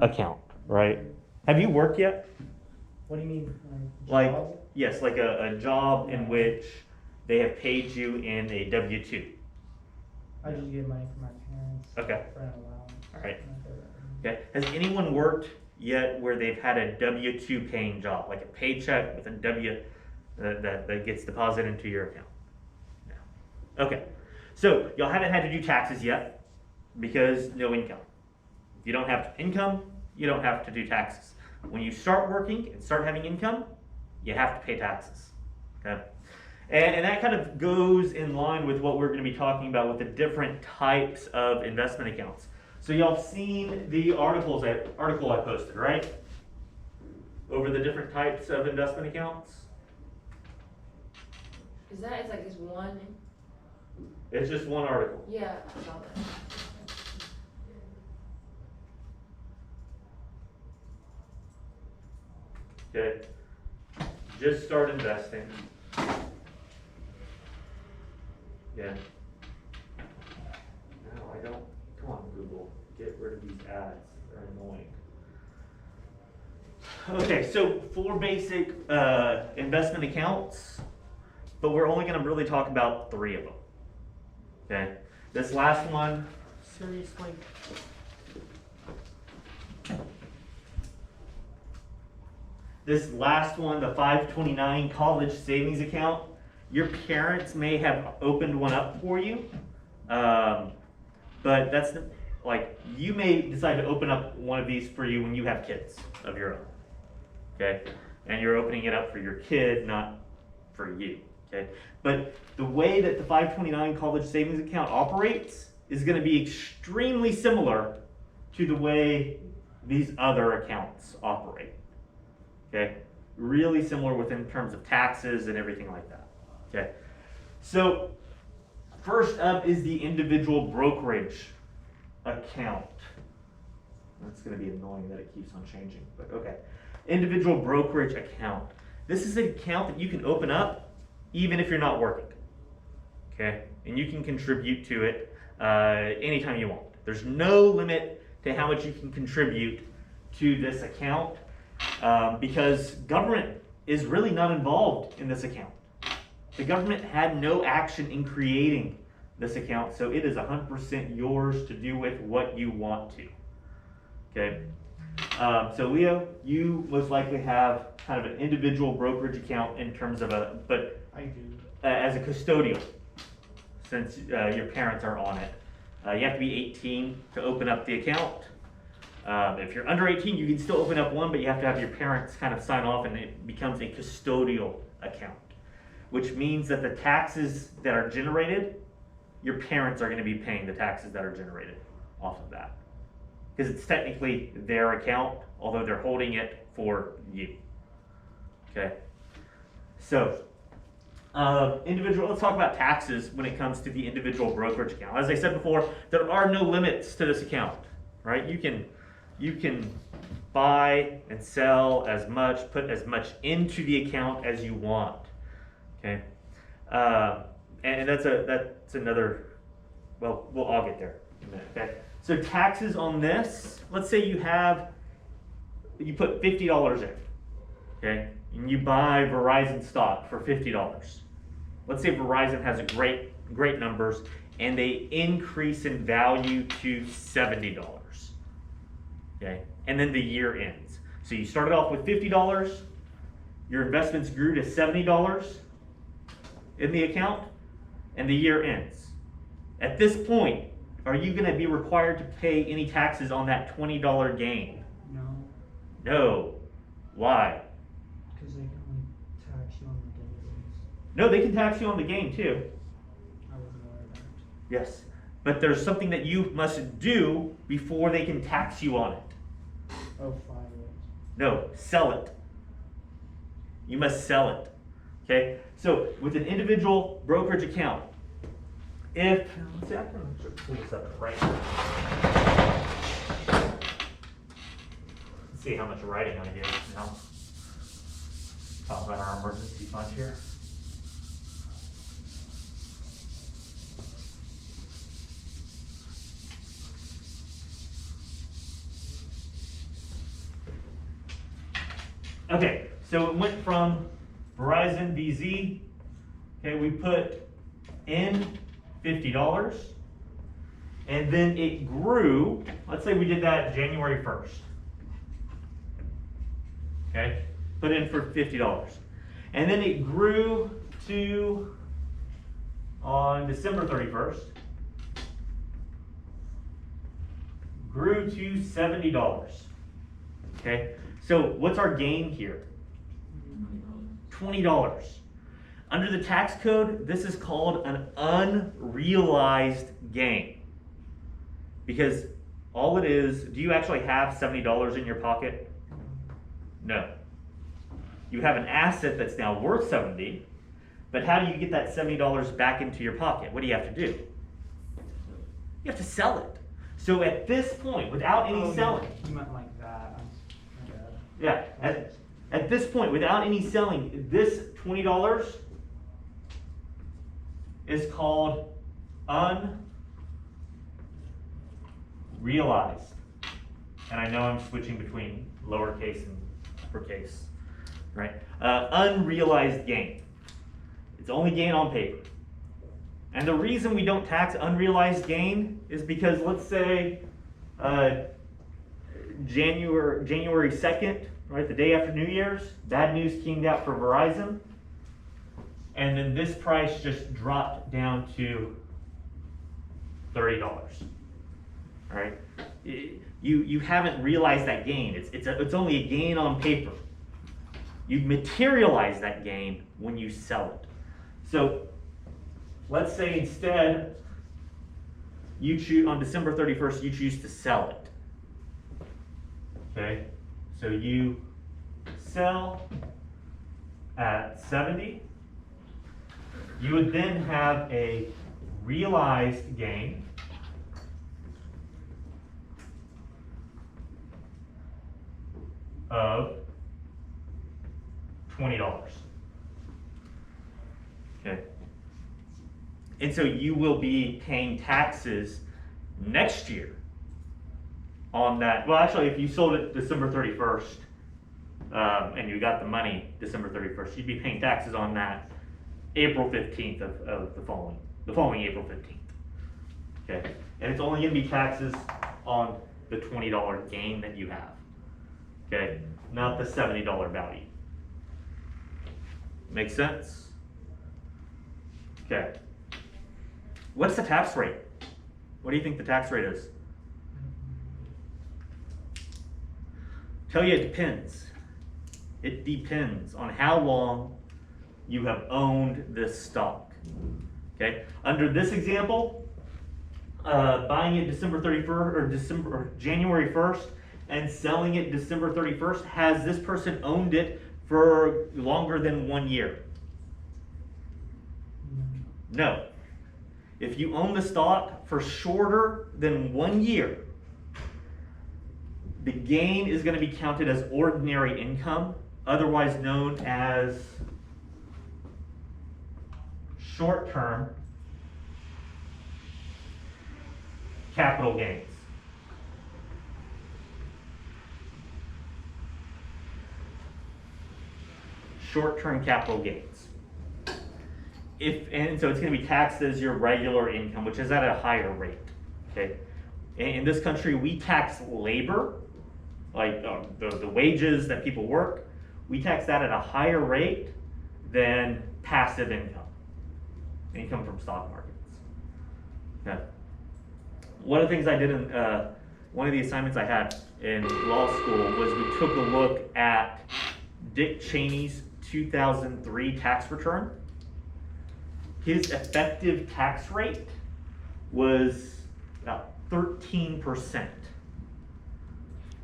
account, right? Have you worked yet? What do you mean? Like, Job? yes, like a job in which they have paid you in a W-2. I just get money from my parents. Okay. For an allowance. All right. Okay. Has anyone worked yet where they've had a W-2 paying job, like a paycheck with a W that gets deposited into your account? No. Okay. So y'all haven't had to do taxes yet because no income. If you don't have income, you don't have to do taxes. When you start working and start having income, you have to pay taxes. Okay. And that kind of goes in line with what we're going to be talking about with the different types of investment accounts. So y'all have seen the article I posted, right? Over the different types of investment accounts. Is that it's like this one? It's just one article. Yeah, I saw that. Okay. Just start investing. Yeah. No, I don't. Come on, Google. Get rid of these ads. They're annoying. Okay, so 4 basic investment accounts, but we're only going to really talk about 3 of them. Okay. This last one, seriously? This last one, the 529 college savings account, your parents may have opened one up for you, but that's like, you may decide to open up one of these for you when you have kids of your own, okay? And you're opening it up for your kid, not for you, okay? But the way that the 529 college savings account operates is going to be extremely similar to the way these other accounts operate. Okay, really similar within terms of taxes and everything like that. Okay, so first up is the individual brokerage account. That's going to be annoying that it keeps on changing, but okay. Individual brokerage account. This is an account that you can open up even if you're not working. Okay, and you can contribute to it anytime you want. There's no limit to how much you can contribute to this account. Because government is really not involved in this account. The government had no action in creating this account, so it is 100% yours to do with what you want to. Okay. So Leo, you most likely have kind of an individual brokerage account in terms of but I do. As a custodial, since your parents are on it. You have to be 18 to open up the account. If you're under 18, you can still open up one, but you have to have your parents kind of sign off and it becomes a custodial account, which means that the taxes that are generated, your parents are going to be paying the taxes that are generated off of that. Because it's technically their account, although they're holding it for you. Okay. So, let's talk about taxes when it comes to the individual brokerage account. As I said before, there are no limits to this account, right? You can buy and sell as much, put as much into the account as you want. Okay, and that's another. Well, I'll get there in a minute. Okay, so taxes on this. Let's say you put $50 in. Okay, and you buy Verizon stock for $50. Let's say Verizon has a great numbers, and they increase in value to $70. Okay, and then the year ends. So you started off with $50, your investments grew to $70 in the account, and the year ends. At this point, are you going to be required to pay any taxes on that $20 gain? No. No. Why? Because they can only tax you on the dividends. No, they can tax you on the gain too. I wasn't aware of that. Yes. But there's something that you must do before they can tax you on it. Oh, file it. No, sell it. You must sell it. Okay? So with an individual brokerage account, let's see, I can pull this up right now. Let's see how much writing I do now. Talk about our emergency fund here. Okay, so it went from Verizon VZ. Okay, we put in $50, and then it grew. Let's say we did that January 1st. Okay, put in for $50, and then it grew to on December 31st. Grew to $70. Okay, so what's our gain here? $20. Under the tax code, this is called an unrealized gain. Because all it is, do you actually have $70 in your pocket? No. You have an asset that's now worth 70, but how do you get that $70 back into your pocket? What do you have to do? You have to sell it. So at this point, without any selling, You meant like that. My bad. yeah, at this point, without any selling, this $20 is called unrealized. And I know I'm switching between lowercase and uppercase, right? Unrealized gain. It's only gain on paper. And the reason we don't tax unrealized gain is because, let's say, January 2nd, right, the day after New Year's, bad news came out for Verizon, and then this price just dropped down to $30. All right, you haven't realized that gain. It's only a gain on paper. You materialize that gain when you sell it. So let's say instead you choose on December 31st, you choose to sell it. Okay, so you sell at 70. You would then have a realized gain of $20. Okay. And so you will be paying taxes next year on that. Well, actually, if you sold it December 31st, and you got the money December 31st, you'd be paying taxes on that April 15th of the following April 15th. Okay, and it's only going to be taxes on the $20 gain that you have. Okay, not the $70 value. Make sense? Okay. What's the tax rate? What do you think the tax rate is? Tell you it depends. It depends on how long you have owned this stock. Okay. Under this example, buying it December 31st or January 1st and selling it December 31st, has this person owned it for longer than 1 year? No. If you own the stock for shorter than 1 year, the gain is going to be counted as ordinary income, otherwise known as short-term capital gains. Short-term capital gains. And so it's going to be taxed as your regular income, which is at a higher rate. Okay. In this country, we tax labor, like the wages that people work. We tax that at a higher rate than passive income from stock markets. Okay. One of the things I did in one of the assignments I had in law school was we took a look at Dick Cheney's 2003 tax return. His effective tax rate was about 13%.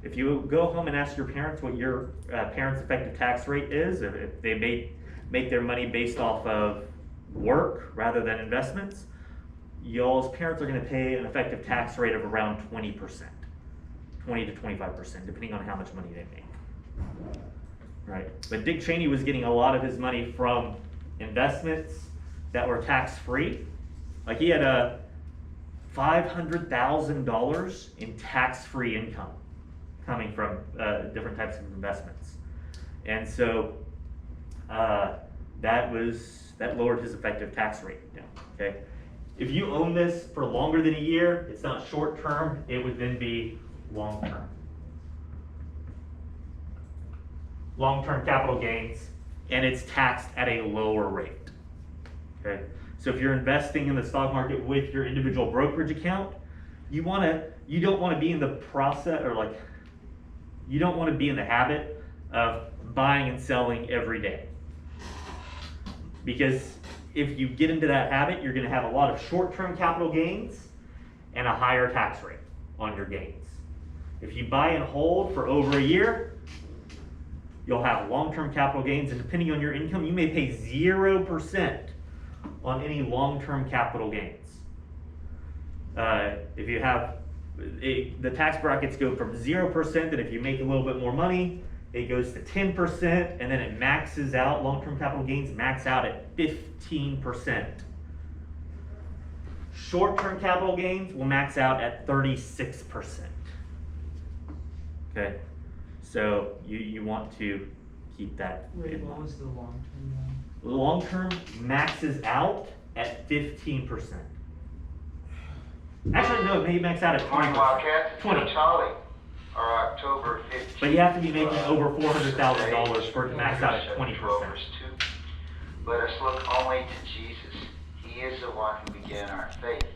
If you go home and ask your parents what your parents' effective tax rate is, if they make their money based off of work rather than investments, y'all's parents are going to pay an effective tax rate of around 20%, 20 to 25%, depending on how much money they make. Right? But Dick Cheney was getting a lot of his money from investments that were tax-free. Like he had a $500,000 in tax-free income coming from different types of investments. And so, that lowered his effective tax rate down, okay? If you own this for longer than a year, it's not short term, it would then be long term. Long-term capital gains, and it's taxed at a lower rate, okay? So if you're investing in the stock market with your individual brokerage account, you don't wanna be in the process, or like, you don't wanna be in the habit of buying and selling every day. Because if you get into that habit, you're gonna have a lot of short-term capital gains and a higher tax rate on your gains. If you buy and hold for over a year, you'll have long-term capital gains, and depending on your income, you may pay 0% on any long-term capital gains. If you have, the tax brackets go from 0%, and if you make a little bit more money, it goes to 10%, and then it maxes out, long-term capital gains max out at 15%. Short-term capital gains will max out at 36%. Okay, so you want to keep that Wait, in what mind. was the long-term one? Long-term maxes out at 15%. Actually, no, it may max out at 20 20%. Wildcats, 20. Charlie, are October 15th. But you have to be making over $400,000 for it to max out at 20%. Let us look only to Jesus. He is the one who began our faith.